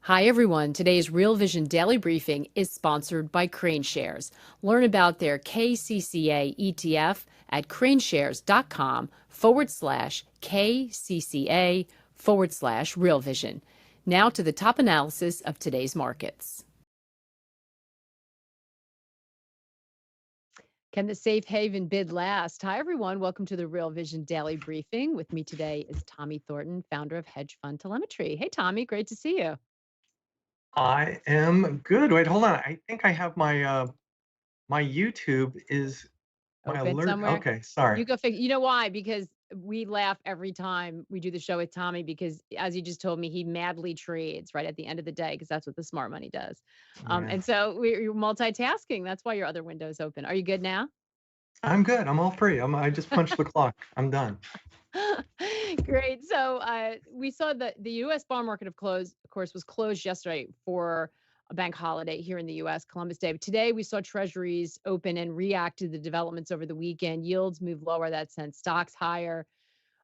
Hi, everyone. Today's Real Vision Daily Briefing is sponsored by Crane Shares. Learn about their KCCA ETF at craneshares.com/KCCA/Real Vision. Now to the top analysis of today's markets. Can the safe haven bid last? Hi, everyone. Welcome to the Real Vision Daily Briefing. With me today is Tommy Thornton, founder of Hedge Fund Telemetry. Hey, Tommy, great to see you. I am good. Wait, hold on. I think I have my YouTube is my Open alert. somewhere? Okay, sorry. You go figure. You know why? Because we laugh every time we do the show with Tommy because, as you just told me, he madly trades right at the end of the day because that's what the smart money does. Yeah. And so you're multitasking. That's why your other window's open. Are you good now? I'm good. I'm all free. I just punched the clock. I'm done. Great. So we saw that the U.S. bond market of course, was closed yesterday for a bank holiday here in the U.S., Columbus Day. But today we saw Treasuries open and react to the developments over the weekend. Yields move lower. That sent stocks higher.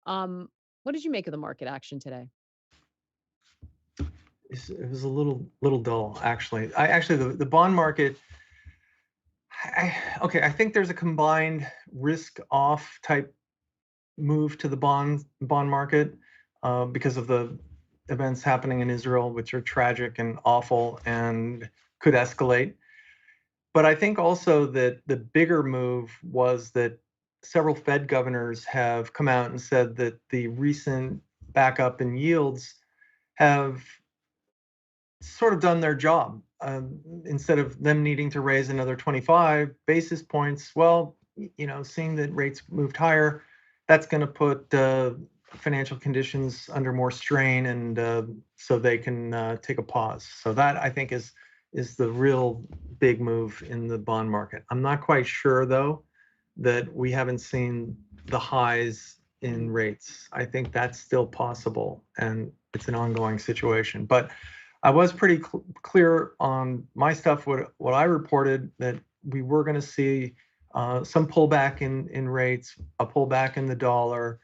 Um, what did you make of the market action today? It was a little dull, actually. I actually the bond market. Okay, I think there's a combined risk off type move to the bond market because of the events happening in Israel, which are tragic and awful and could escalate. But I think also that the bigger move was that several Fed governors have come out and said that the recent backup in yields have sort of done their job. Instead of them needing to raise another 25 basis points, well, seeing that rates moved higher, that's going to put financial conditions under more strain, and so they can take a pause. So that I think is the real big move in the bond market. I'm not quite sure though that we haven't seen the highs in rates. I think that's still possible, and it's an ongoing situation. But I was pretty clear on my stuff, what I reported, that we were going to see some pullback in rates, a pullback in the dollar,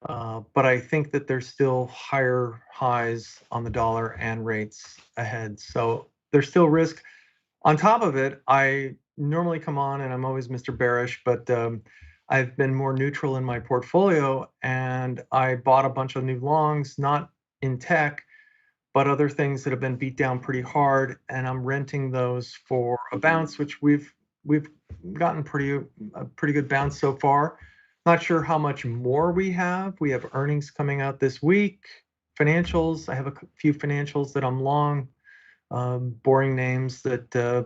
but I think that there's still higher highs on the dollar and rates ahead. So there's still risk. On top of it, I normally come on and I'm always Mr. Bearish, but I've been more neutral in my portfolio, and I bought a bunch of new longs, not in tech, but other things that have been beat down pretty hard, and I'm renting those for a bounce, which we've gotten a pretty good bounce so far. Not sure how much more we have. We have earnings coming out this week, financials. I have a few financials that I'm long, boring names that are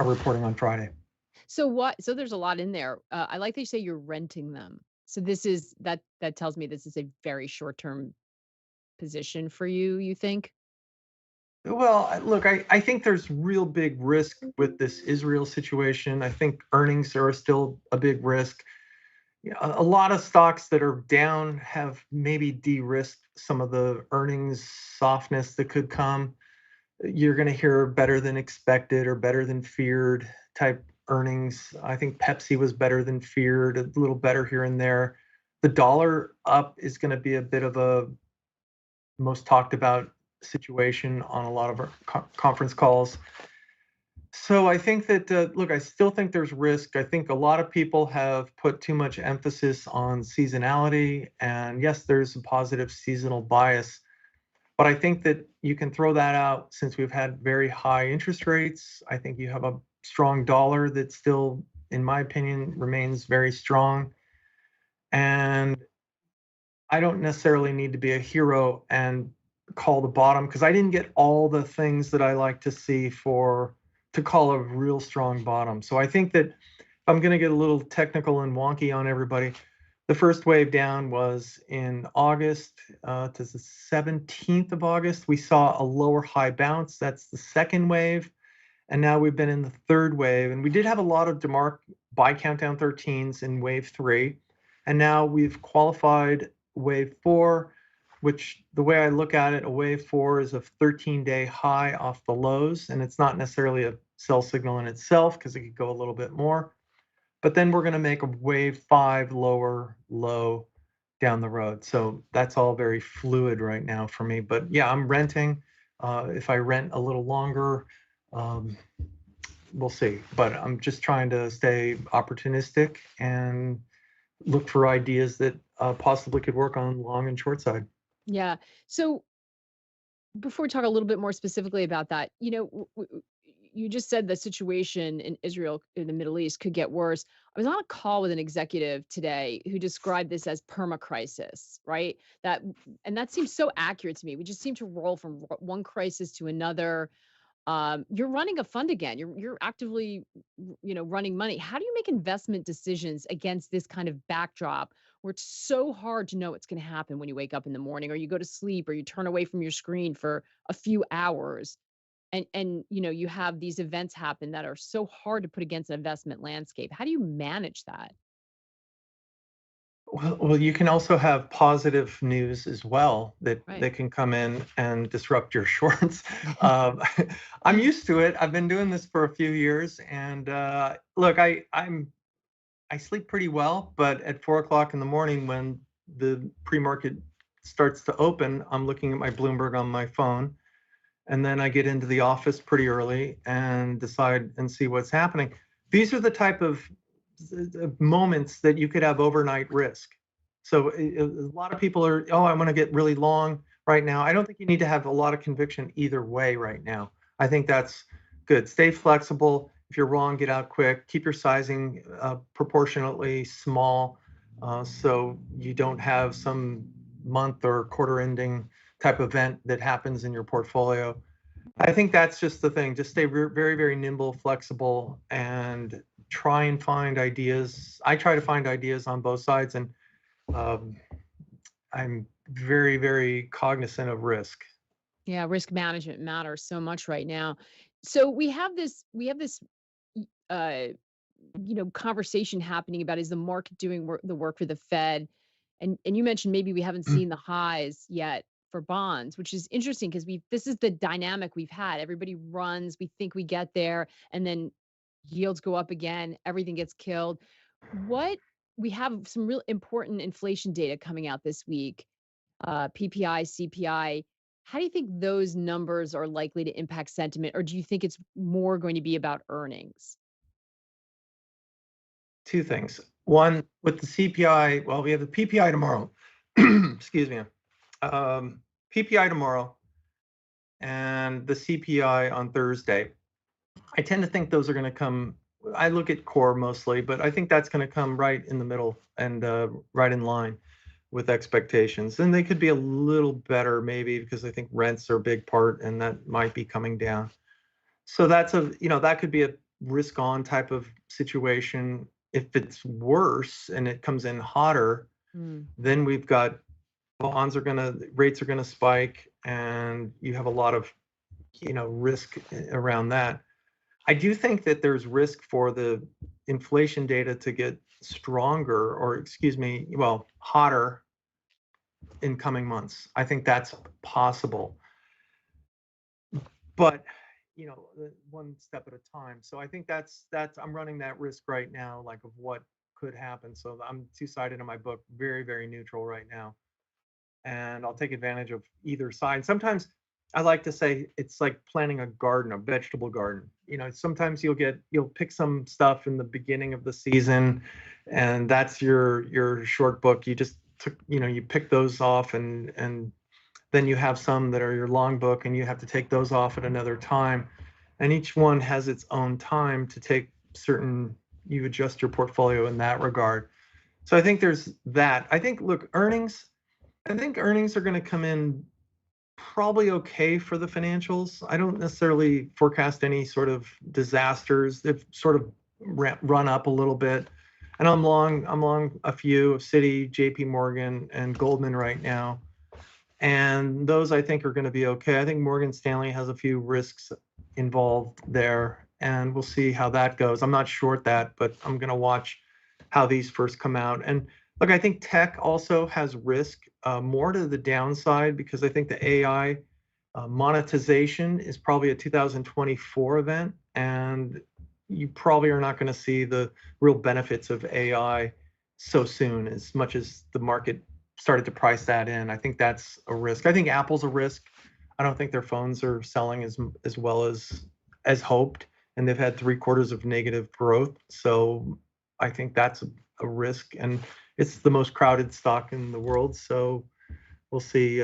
reporting on Friday. So what? So there's a lot in there. I like that you say you're renting them. So this is that tells me this is a very short term position for you. You think? Well, look, I think there's real big risk with this Israel situation. I think earnings are still a big risk. A lot of stocks that are down have maybe de-risked some of the earnings softness that could come. You're going to hear better than expected or better than feared type earnings. I think Pepsi was better than feared, a little better here and there. The dollar up is going to be a bit of a most talked about situation on a lot of our conference calls. So I think that, look, I still think there's risk. I think a lot of people have put too much emphasis on seasonality. And yes, there's a positive seasonal bias. But I think that you can throw that out since we've had very high interest rates. I think you have a strong dollar that still, in my opinion, remains very strong. And I don't necessarily need to be a hero and call the bottom, because I didn't get all the things that I like to see to call a real strong bottom. So I think that if I'm going to get a little technical and wonky on everybody, the first wave down was in August to the 17th of August. We saw a lower high bounce. That's the second wave. And now we've been in the third wave. And we did have a lot of DeMark buy countdown 13s in wave three. And now we've qualified wave four, which, the way I look at it, a wave four is a 13-day high off the lows. And it's not necessarily a sell signal in itself, because it could go a little bit more. But then we're going to make a wave five lower low down the road. So that's all very fluid right now for me. But yeah, I'm renting. If I rent a little longer, um, we'll see. But I'm just trying to stay opportunistic and look for ideas that possibly could work on long and short side. Yeah. So before we talk a little bit more specifically about that, you just said the situation in Israel, in the Middle East, could get worse. I was on a call with an executive today who described this as perma crisis, right? And that seems so accurate to me. We just seem to roll from one crisis to another. You're running a fund again. You're actively, running money. How do you make investment decisions against this kind of backdrop where it's so hard to know what's going to happen when you wake up in the morning, or you go to sleep, or you turn away from your screen for a few hours, and you have these events happen that are so hard to put against an investment landscape? How do you manage that? Well, you can also have positive news as well that Right. that can come in and disrupt your shorts. Um, I'm used to it. I've been doing this for a few years, and look, I sleep pretty well, but at 4 o'clock in the morning when the pre-market starts to open, I'm looking at my Bloomberg on my phone, and then I get into the office pretty early and decide and see what's happening. These are the type of moments that you could have overnight risk. So a lot of people are, oh, I want to get really long right now. I don't think you need to have a lot of conviction either way right now. I think that's good. Stay flexible. If you're wrong, get out quick. Keep your sizing proportionately small, so you don't have some month or quarter ending type event that happens in your portfolio. I think that's just the thing. Just stay very, very nimble, flexible, and try and find ideas. I try to find ideas on both sides, and um, I'm very, very cognizant of risk. Yeah, risk management matters so much right now. So we have this y- uh conversation happening about, is the market doing the work for the Fed? And you mentioned maybe we haven't seen the highs yet for bonds, which is interesting because we this is the dynamic we've had. Everybody runs, we think we get there, and then yields go up again, everything gets killed. What We have some real important inflation data coming out this week, PPI, CPI. How do you think those numbers are likely to impact sentiment, or do you think it's more going to be about earnings? Two things. One, with the CPI, well, we have the PPI tomorrow. Excuse me. Um, PPI tomorrow and the CPI on Thursday. I tend to think those are going to come. I look at core mostly, but I think that's going to come right in the middle and right in line with expectations. And they could be a little better maybe because I think rents are a big part and that might be coming down. So that could be a risk on type of situation. If it's worse and it comes in hotter, Mm. then we've got rates are going to spike and you have a lot of, risk around that. I do think that there's risk for the inflation data to get stronger, or excuse me, well, hotter in coming months. I think that's possible, but one step at a time. So I think that's I'm running that risk right now, like of what could happen. So I'm two-sided in my book, very, very neutral right now, and I'll take advantage of either side. Sometimes I like to say it's like planting a garden, a vegetable garden. Sometimes you'll pick some stuff in the beginning of the season, and that's your short book. You just took, you pick those off, and then you have some that are your long book, and you have to take those off at another time. And each one has its own time to take you adjust your portfolio in that regard. So I think there's that. Look, I think earnings are going to come in probably okay for the financials. I don't necessarily forecast any sort of disasters. They've sort of run up a little bit. And I'm long a few of Citi, JP Morgan, and Goldman right now. And those I think are going to be okay. I think Morgan Stanley has a few risks involved there, and we'll see how that goes. I'm not short that, but I'm going to watch how these first come out. And look, I think tech also has risk, more to the downside, because I think the AI monetization is probably a 2024 event, and you probably are not going to see the real benefits of AI so soon as much as the market started to price that in. I think that's a risk. I think Apple's a risk. I don't think their phones are selling as well as hoped, and they've had 3 quarters of negative growth. So I think that's a risk, and it's the most crowded stock in the world. So we'll see.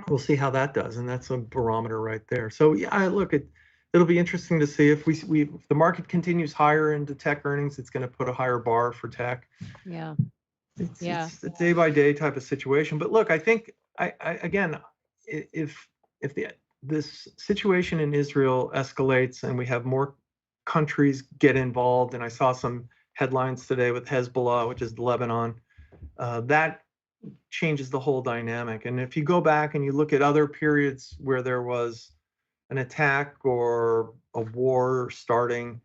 We'll see how that does, and that's a barometer right there. So yeah, look, it'll be interesting to see if if the market continues higher into tech earnings. It's going to put a higher bar for tech. Yeah. It's a day by day type of situation. But look, I think again, if this situation in Israel escalates and we have more countries get involved, and I saw some headlines today with Hezbollah, which is Lebanon, that changes the whole dynamic. And if you go back and you look at other periods where there was an attack or a war starting,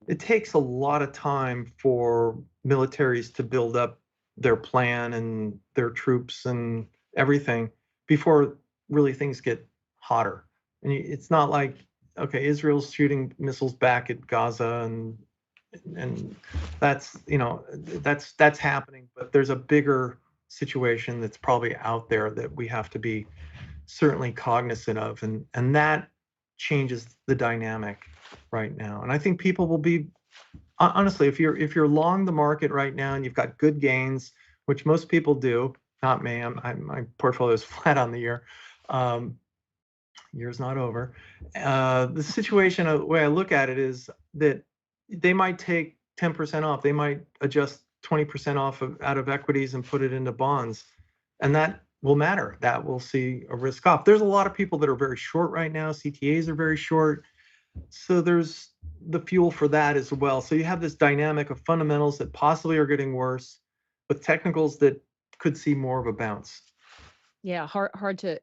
it takes a lot of time for militaries to build up their plan and their troops and everything before really things get hotter. And it's not like, okay, Israel's shooting missiles back at Gaza, and that's, that's happening, but there's a bigger situation that's probably out there that we have to be certainly cognizant of, and that changes the dynamic right now. And I think people will be, honestly, if you're long the market right now and you've got good gains, which most people do, not me, my portfolio is flat on the year. Year's not over. The situation, the way I look at it is that they might take 10% off. They might adjust 20% off out of equities and put it into bonds, and that will matter. That will see a risk off. There's a lot of people that are very short right now. CTAs are very short. So there's the fuel for that as well. So you have this dynamic of fundamentals that possibly are getting worse, with technicals that could see more of a bounce. Yeah,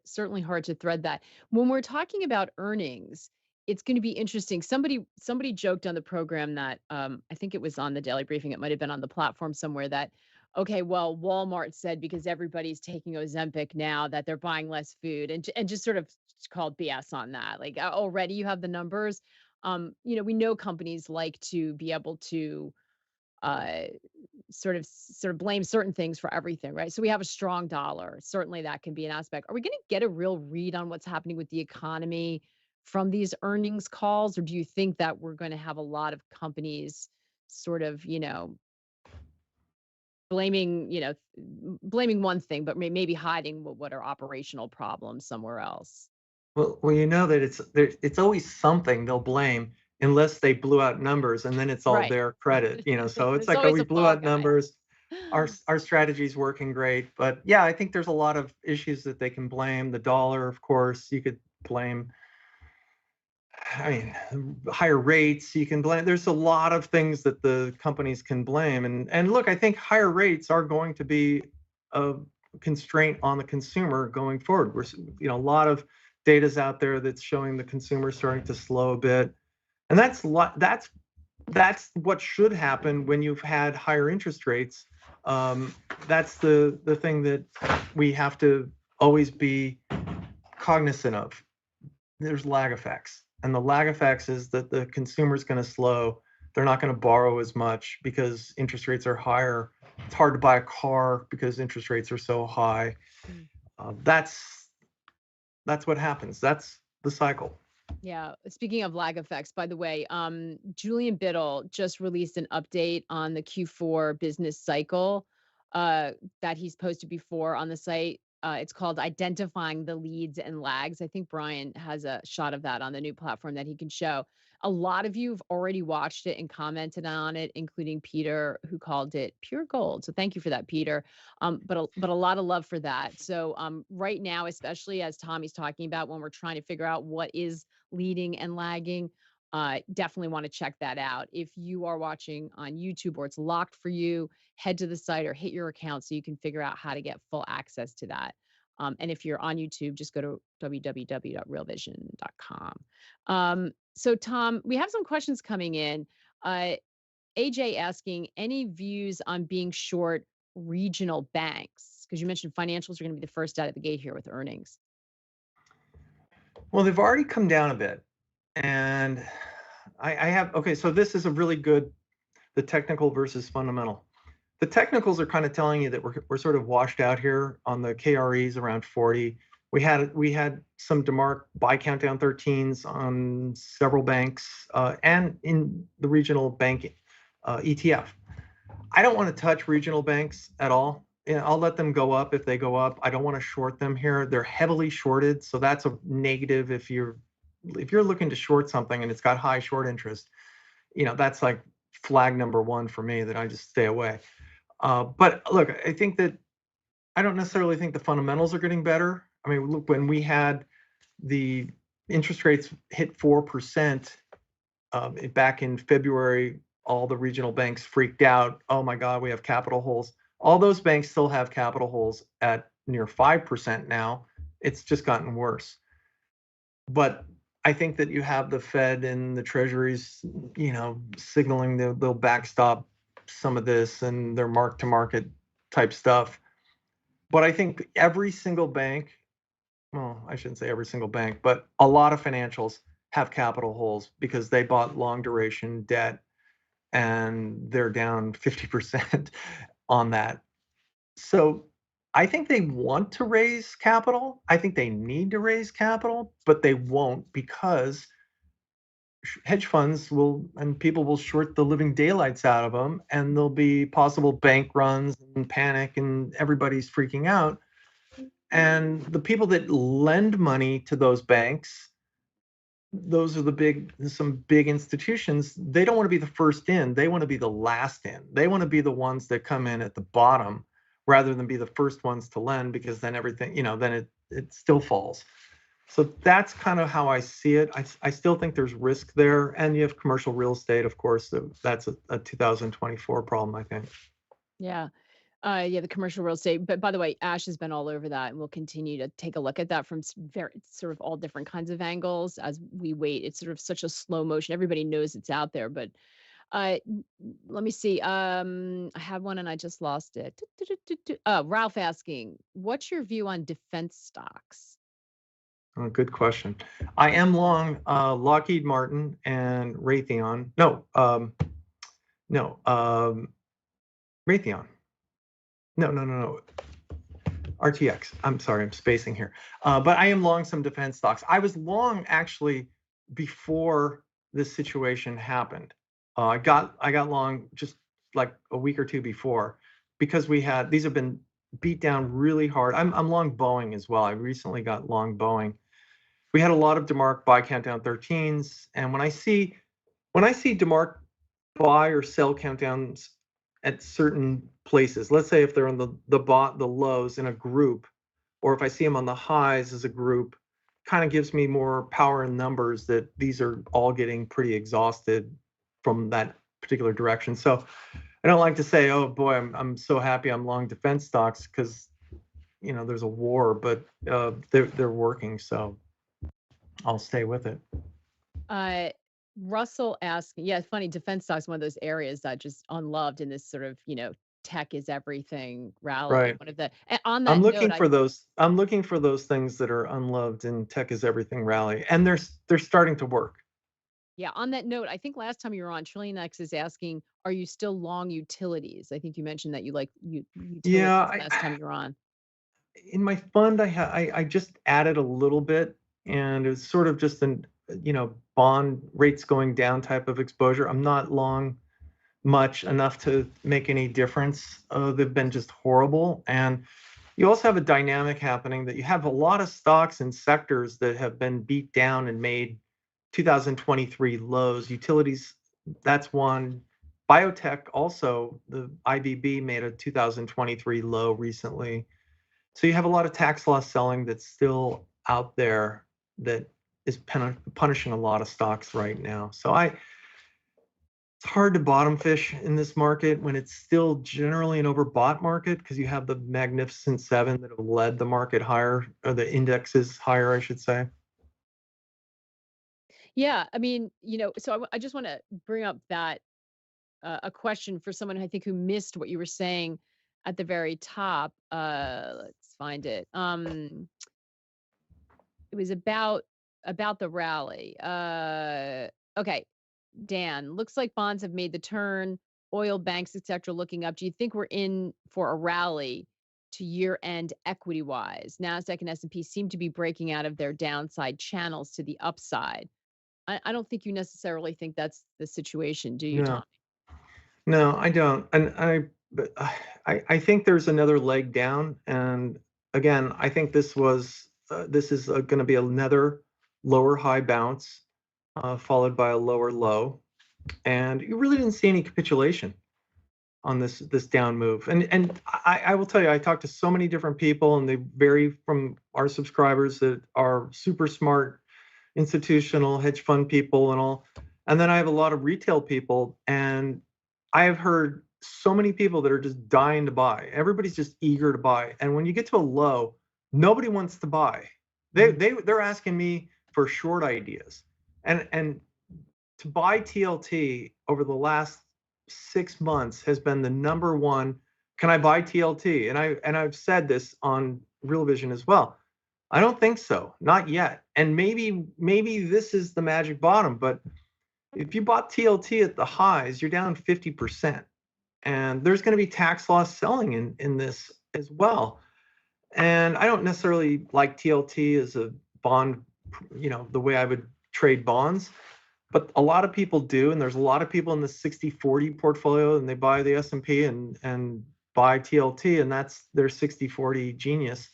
certainly hard to thread that. When we're talking about earnings, it's going to be interesting. Somebody joked on the program that I think it was on the Daily Briefing, it might have been on the platform somewhere, that okay, well, Walmart said because everybody's taking Ozempic now that they're buying less food, and just sort of called BS on that. Like, already you have the numbers. We know companies like to be able to uh sort of blame certain things for everything, right? So we have a strong dollar. Certainly that can be an aspect. Are we going to get a real read on what's happening with the economy from these earnings calls, or do you think that we're going to have a lot of companies sort of, blaming, blaming one thing, but maybe hiding what are operational problems somewhere else? Well, you know that it's always something they'll blame unless they blew out numbers, and then it's all Right. their credit. So it's There's like, oh, always we a blew fall out guy. numbers. Our strategy's working great, but yeah, I think there's a lot of issues that they can blame. The dollar, of course, you could blame. I mean, higher rates, you can blame. There's a lot of things that the companies can blame, and look, I think higher rates are going to be a constraint on the consumer going forward. A lot of data's out there that's showing the consumer starting to slow a bit, and that's what should happen when you've had higher interest rates. That's the thing that we have to always be cognizant of. There's lag effects, and the lag effects is that the consumer's going to slow. They're not going to borrow as much because interest rates are higher. It's hard to buy a car because interest rates are so high. That's what happens. That's the cycle. Yeah. Speaking of lag effects, by the way, Julian Biddle just released an update on the Q4 business cycle that he's posted before on the site. It's called Identifying the Leads and Lags. I think Brian has a shot of that on the new platform that he can show. A lot of you have already watched it and commented on it, including Peter, who called it pure gold. So thank you for that, Peter. But a lot of love for that. So right now, especially as Tommy's talking about, when we're trying to figure out what is leading and lagging, definitely want to check that out. If you are watching on YouTube or it's locked for you, head to the site or hit your account so you can figure out how to get full access to that. And if you're on YouTube, just go to www.realvision.com. So Tom, we have some questions coming in. AJ asking, any views on being short regional banks? Because you mentioned financials are going to be the first out of the gate here with earnings. Well, they've already come down a bit, and I have, okay, so this is a really good, the technical versus fundamental. The technicals are kind of telling you that we're sort of washed out here on the KREs around 40. We had some DeMarc buy countdown 13s on several banks and in the regional bank ETF. I don't want to touch regional banks at all. Yeah, I'll let them go up if they go up. I don't want to short them here. They're heavily shorted, so that's a negative if you're looking to short something and it's got high short interest. That's like flag number one for me that I just stay away. But look, I don't necessarily think the fundamentals are getting better. I mean, look, when we had the interest rates hit 4% back in February, all the regional banks freaked out. Oh my God, we have capital holes. All those banks still have capital holes at near 5% now. It's just gotten worse. But I think that you have the Fed and the Treasuries, signaling they'll backstop some of this and their mark to market type stuff. But I think every single bank, well, I shouldn't say every single bank, but a lot of financials have capital holes because they bought long duration debt and they're down 50% on that. So I think they want to raise capital. I think they need to raise capital, but they won't because hedge funds will and people will short the living daylights out of them, and there'll be possible bank runs and panic, and everybody's freaking out. And the people that lend money to those banks, those are some big institutions. They don't want to be the first in. They want to be the last in. They want to be the ones that come in at the bottom rather than be the first ones to lend, because then everything, then it still falls. So that's kind of how I see it. I still think there's risk there. And you have commercial real estate, of course. That's a 2024 problem, I think. Yeah. Yeah, the commercial real estate. But by the way, Ash has been all over that, and we'll continue to take a look at that from very sort of all different kinds of angles as we wait. It's sort of such a slow motion. Everybody knows it's out there, but let me see. I had one and I just lost it. Ralph asking, what's your view on defense stocks? Good question. I am long Lockheed Martin and Raytheon. No, Raytheon. No. RTX. I'm sorry, I'm spacing here. But I am long some defense stocks. I was long actually before this situation happened. I got long just like a week or two before, because these have been beat down really hard. I'm long Boeing as well. I recently got long Boeing. We had a lot of DeMarc buy countdown 13s, and when I see DeMarc buy or sell countdowns at certain places, let's say if they're on the lows in a group, or if I see them on the highs as a group, kind of gives me more power in numbers that these are all getting pretty exhausted from that particular direction. So I don't like to say, oh boy, I'm so happy I'm long defense stocks, because there's a war, but they're working, so I'll stay with it. Uh, Russell asking, yeah, it's funny. Defense stocks, one of those areas that just unloved in this sort of, tech is everything rally. Right. One of the, and on I'm that note, looking for those. I'm looking for those things that are unloved in tech is everything rally, and they're starting to work. yeah, on that note, I think last time you were on, Trillion X is asking, are you still long utilities? I think you mentioned that you like Yeah, utilities last time you were on. in my fund, I just added a little bit, and it's sort of just an bond rates going down type of exposure. I'm not long much enough to make any difference. They've been just horrible, and you also have a dynamic happening that you have a lot of stocks and sectors that have been beat down and made 2023 lows. Utilities, that's one. Biotech also, the IBB made a 2023 low recently. So you have a lot of tax loss selling that's still out there that is punishing a lot of stocks right now. So it's hard to bottom fish in this market when it's still generally an overbought market, because you have the Magnificent Seven that have led the market higher, or the indexes higher, I should say. Yeah, I mean, so I just want to bring up that a question for someone I think who missed what you were saying at the very top. Let's find it. It was about the rally. Okay, Dan, looks like bonds have made the turn. Oil banks, etc., looking up. Do you think we're in for a rally? to year end equity wise. Nasdaq and S&P seem to be breaking out of their downside channels to the upside. I don't think you necessarily think that's the situation, do you, No, Tom? no, I don't. And but I think there's another leg down. And again, I think this is going to be another lower high bounce, followed by a lower low. And you really didn't see any capitulation on this down move. And I will tell you, I talked to so many different people, and they vary from our subscribers that are super smart institutional hedge fund people and all. And then I have a lot of retail people, and I have heard so many people that are just dying to buy. Everybody's just eager to buy. And when you get to a low, nobody wants to buy. They're asking me for short ideas. And to buy TLT over the last 6 months has been the number one. Can I buy TLT? And I've said this on Real Vision as well. I don't think so, not yet. And maybe this is the magic bottom. But if you bought TLT at the highs, you're down 50%, and there's going to be tax loss selling in this as well. And I don't necessarily like TLT as a bond, the way I would trade bonds. But a lot of people do, and there's a lot of people in the 60/40 portfolio, and they buy the S&P and buy TLT, and that's their 60/40 genius.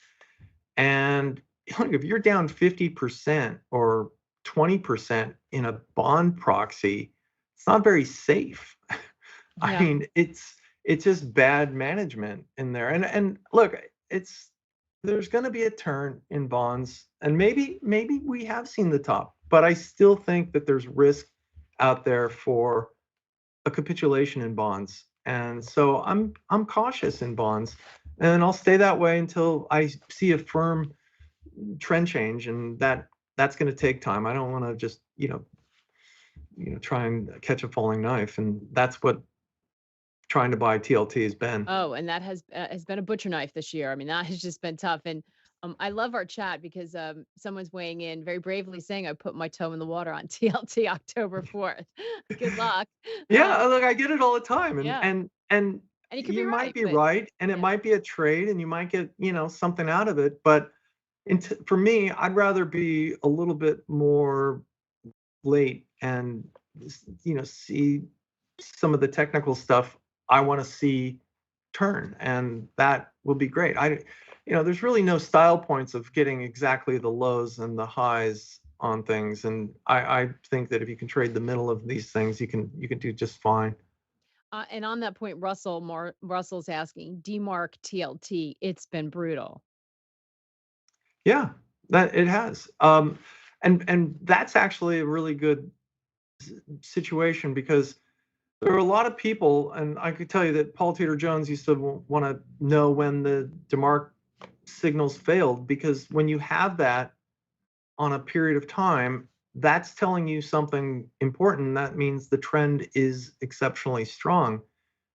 And look, if you're down 50% or 20% in a bond proxy, it's not very safe. I Yeah. mean, it's just bad management in there. And look, it's there's going to be a turn in bonds, and maybe we have seen the top, but I still think that there's risk out there for a capitulation in bonds. And so I'm cautious in bonds, and I'll stay that way until I see a firm trend change, and that's going to take time. I don't want to just try and catch a falling knife, and that's what trying to buy TLT has been. Oh, and that has been a butcher knife this year. I mean, that has just been tough. And I love our chat because someone's weighing in very bravely saying I put my toe in the water on TLT October 4th. Good luck. Yeah, look, I get it all the time, and Yeah, and and and you could be you might right, be but right, and it yeah, might be a trade, and you might get something out of it. But for me, I'd rather be a little bit more late and see some of the technical stuff I want to see turn, and that will be great. There's really no style points of getting exactly the lows and the highs on things, and I think that if you can trade the middle of these things, you can do just fine. and on that point, Russell's asking, DMARC TLT, it's been brutal. Yeah, that it has. And that's actually a really good situation, because there are a lot of people, and I could tell you that Paul Tudor Jones used to want to know when the DeMarc signals failed, because when you have that on a period of time, that's telling you something important. That means the trend is exceptionally strong.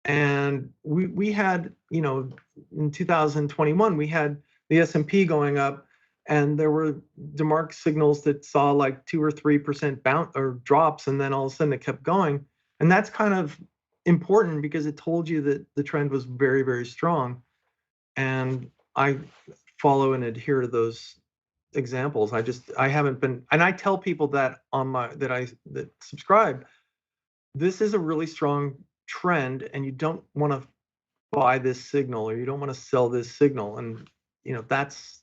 And we had, in 2021, we had the S&P going up, and there were DeMarc signals that saw like 2 or 3% bounce or drops, and then all of a sudden it kept going. And that's kind of important because it told you that the trend was very, very strong. And I follow and adhere to those examples. I haven't been, and I tell people that on my that subscribe, this is a really strong trend, and you don't want to buy this signal, or you don't want to sell this signal. And that's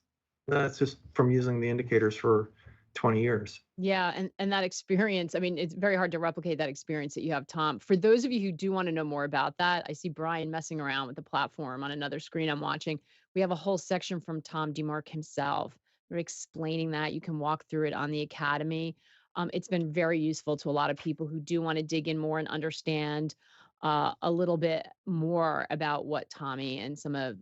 just from using the indicators for 20 years. Yeah, and that experience, I mean, it's very hard to replicate that experience that you have, Tom. For those of you who do want to know more about that, I see Brian messing around with the platform on another screen I'm watching. We have a whole section from Tom DeMarc himself. We're explaining that. You can walk through it on the Academy. It's been very useful to a lot of people who do want to dig in more and understand a little bit more about what Tommy and some of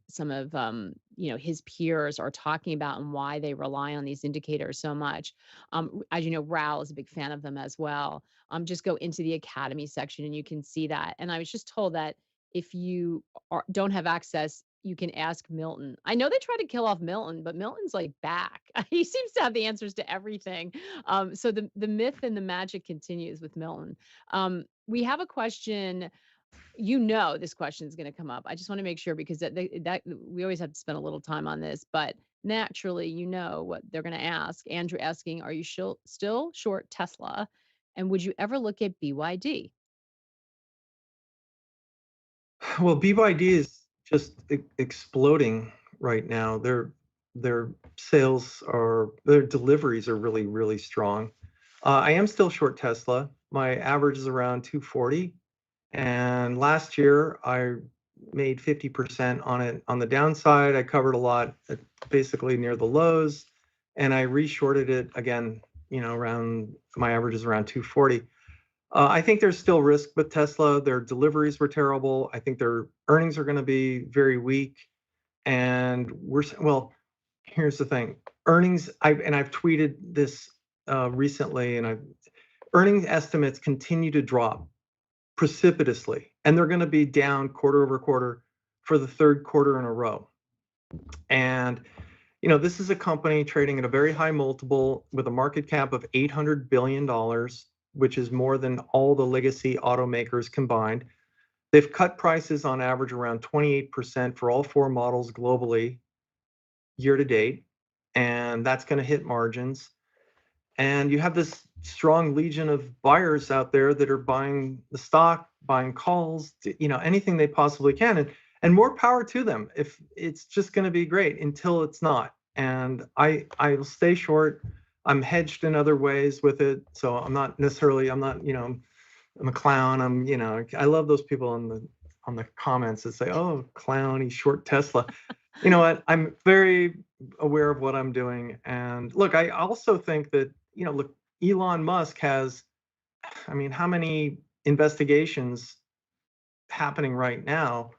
his peers are talking about and why they rely on these indicators so much. As you know, Raoul is a big fan of them as well. Just go into the Academy section and you can see that. And I was just told that if you don't have access, you can ask Milton. I know they try to kill off Milton, but Milton's like back. He seems to have the answers to everything. So the myth and the magic continues with Milton. We have a question This question is going to come up. I just want to make sure because that we always have to spend a little time on this, but naturally, what they're going to ask. Andrew asking, "Are you still short Tesla, and would you ever look at BYD?" Well, BYD is just exploding right now. Their their deliveries are really, really strong. I am still short Tesla. My average is around 240, and last year I made 50% on it on the downside. I covered a lot, basically near the lows, and I reshorted it again. Around my average is around 240. I think there's still risk with Tesla. Their deliveries were terrible. I think their earnings are going to be very weak. And well, here's the thing. I've tweeted this recently, and earnings estimates continue to drop precipitously, and they're going to be down quarter over quarter for the third quarter in a row. And this is a company trading at a very high multiple with a market cap of $800 billion, which is more than all the legacy automakers combined. They've cut prices on average around 28% for all four models globally year to date, and that's going to hit margins. And you have this strong legion of buyers out there that are buying the stock, buying calls, anything they possibly can. And more power to them. If it's just going to be great until it's not. And I will stay short. I'm hedged in other ways with it. So I'm not, I'm a clown. I love those people on the comments that say, "Oh, clown, he's short Tesla." You know what? I'm very aware of what I'm doing. And look, I also think that, look, Elon Musk has, how many investigations happening right now?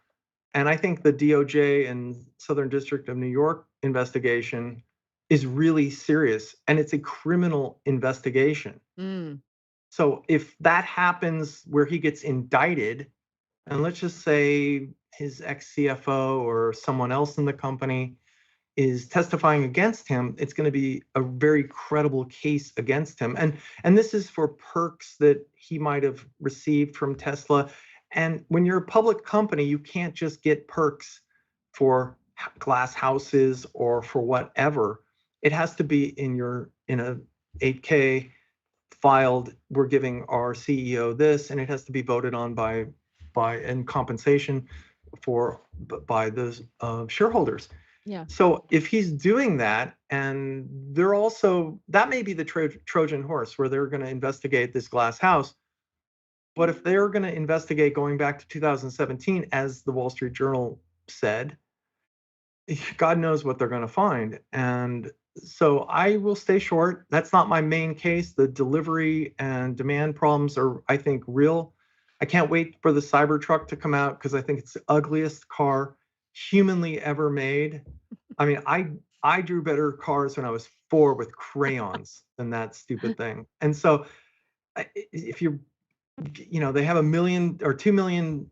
And I think the DOJ and Southern District of New York investigation is really serious, and it's a criminal investigation. Mm. So if that happens where he gets indicted, and let's just say his ex-CFO or someone else in the company is testifying against him, it's going to be a very credible case against him. And this is for perks that he might have received from Tesla. And when you're a public company, you can't just get perks for glass houses or for whatever. It has to be in a 8K filed. We're giving our CEO this, and it has to be voted on by and compensation by the shareholders. Yeah. So if he's doing that, and that may be the Trojan horse where they're going to investigate this glass house. But if they're going to investigate going back to 2017, as the Wall Street Journal said, God knows what they're going to find. And so I will stay short. That's not my main case. The delivery and demand problems are, I think, real. I can't wait for the Cybertruck to come out because I think it's the ugliest car humanly ever made. I drew better cars when I was 4 with crayons than that stupid thing. And so if they have 1 million or 2 million,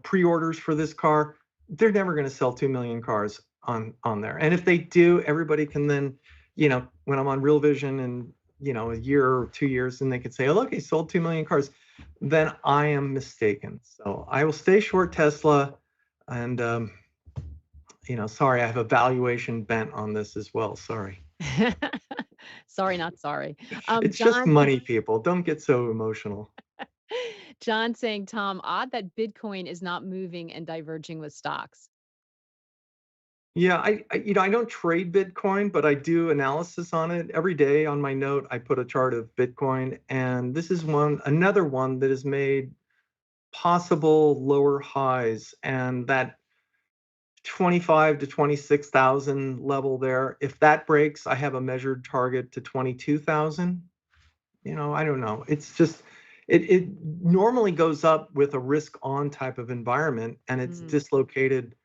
pre-orders for this car, they're never going to sell 2 million cars on there. And if they do, everybody can then, when I'm on Real Vision in, a year or 2 years, and they could say, "Oh, look, he sold 2 million cars," then I am mistaken. So I will stay short Tesla. And, sorry, I have a valuation bent on this as well. Sorry. Sorry, not sorry. It's just money, people. Don't get so emotional. John saying, "Tom, odd that Bitcoin is not moving and diverging with stocks." Yeah, I don't trade Bitcoin, but I do analysis on it every day. On my note, I put a chart of Bitcoin, and this is another one that has made possible lower highs, and that 25 to 26,000 level there. If that breaks, I have a measured target to 22,000. I don't know. It's just it normally goes up with a risk on type of environment, and it's dislocated,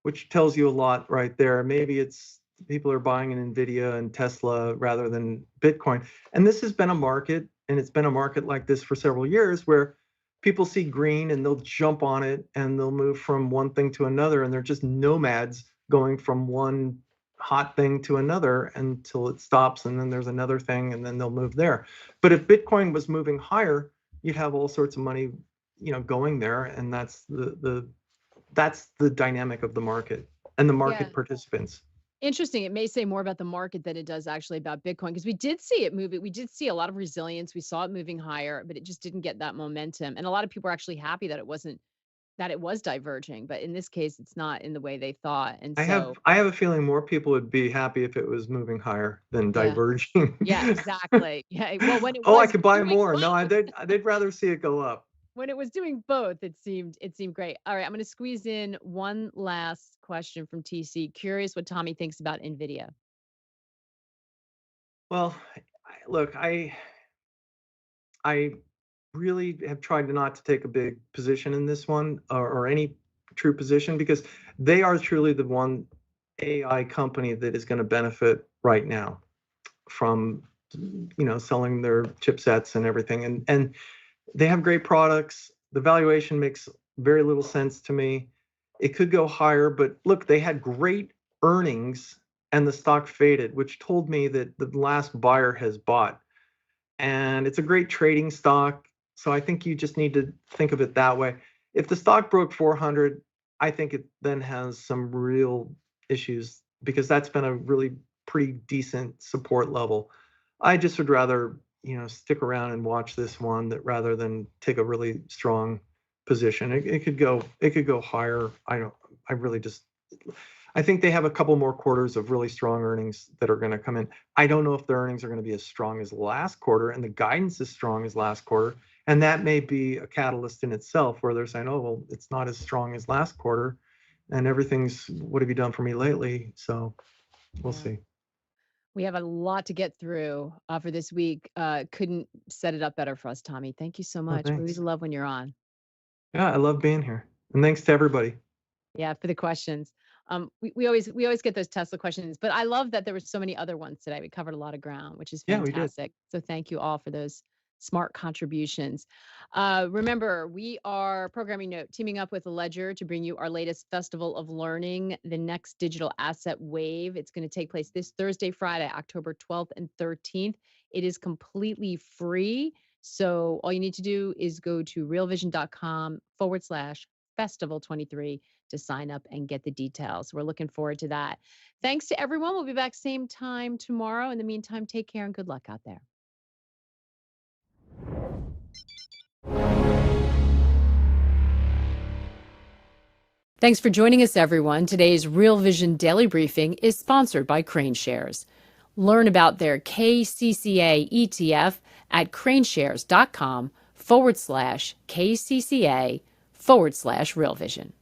which tells you a lot right there. Maybe it's people are buying an Nvidia and Tesla rather than Bitcoin. And this has been a market, and it's been a market like this for several years, where people see green and they'll jump on it and they'll move from one thing to another, and they're just nomads going from one hot thing to another until it stops, and then there's another thing, and then they'll move there. But if Bitcoin was moving higher, you'd have all sorts of money going there, and that's the dynamic of the market and the market Yeah. participants. Interesting. It may say more about the market than it does actually about Bitcoin, because we did see it move. We did see a lot of resilience. We saw it moving higher, but it just didn't get that momentum. And a lot of people are actually happy that it was diverging. But in this case, it's not in the way they thought. And I have so, I have a feeling more people would be happy if it was moving higher than yeah, diverging. yeah, exactly. Yeah. Well, when it Oh, I was could buy doing more. No, both, they'd rather see it go up. when it was doing both, it seemed great. All right, I'm going to squeeze in one last question from TC. Curious what Tommy thinks about Nvidia. Well, look, I really have tried not to take a big position in this one, or any true position, because they are truly the one AI company that is going to benefit right now from selling their chipsets and everything, and they have great products. The valuation makes very little sense to me. It could go higher, but look, they had great earnings and the stock faded, which told me that the last buyer has bought. And it's a great trading stock. So I think you just need to think of it that way. If the stock broke 400, I think it then has some real issues, because that's been a really pretty decent support level. I just would rather, stick around and watch this one, that rather than take a really strong position. It could go higher. I really just, I think they have a couple more quarters of really strong earnings that are going to come in. I don't know if the earnings are going to be as strong as last quarter, and the guidance is strong as last quarter. And that may be a catalyst in itself, where they're saying, oh, well, it's not as strong as last quarter, and everything's, what have you done for me lately? So we'll Yeah. see. We have a lot to get through for this week. Couldn't set it up better for us, Tommy. Thank you so Oh, much. We always thanks. love when you're on. Yeah, I love being here. And thanks to everybody. Yeah, for the questions. We always get those Tesla questions, but I love that there were so many other ones today. We covered a lot of ground, which is Yeah, we did. fantastic. So thank you all for those smart contributions. Remember, we are programming note teaming up with Ledger to bring you our latest Festival of Learning, the next digital asset wave. It's going to take place this Thursday, Friday, October 12th and 13th. It is completely free. So all you need to do is go to realvision.com/festival23 to sign up and get the details. We're looking forward to that. Thanks to everyone. We'll be back same time tomorrow. In the meantime, take care and good luck out there. Thanks for joining us, everyone. Today's Real Vision Daily Briefing is sponsored by Craneshares. Learn about their KCCA ETF at craneshares.com/KCCA/Real Vision.